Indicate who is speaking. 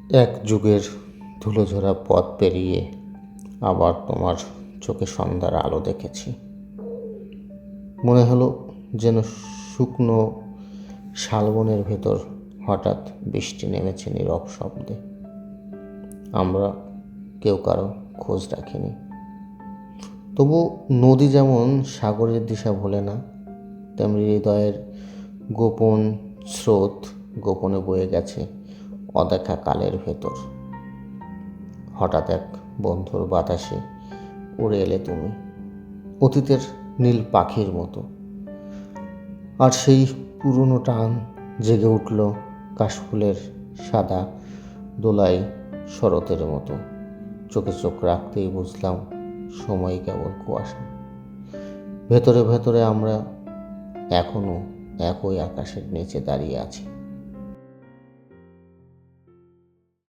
Speaker 1: এক যুগের ধুলোঝরা পথ পেরিয়ে আবার তোমার চোখে সন্ধ্যার আলো দেখেছি। মনে হলো যেন শুকনো শালবনের ভেতর হঠাৎ বৃষ্টি নেমেছে নীরব শব্দে। আমরা কেউ কারো খোঁজ রাখিনি, তবু নদী যেমন সাগরের দিশা ভোলে না, তেমনি হৃদয়ের গোপন স্রোত গোপনে বয়ে গেছে অদেখা কালের ভেতর। হঠাৎ এক বন্ধুর বাতাসে উড়ে এলে তুমি, অতীতের নীল পাখির মতো। আর সেই পুরনো টান জেগে উঠল কাশফুলের সাদা দোলাই শরতের মতো। চোখে চোখ রাখতেই বুঝলাম সময় কেবল কুয়াশা। ভেতরে ভেতরে আমরা এখনো একই আকাশের নিচে দাঁড়িয়ে আছি।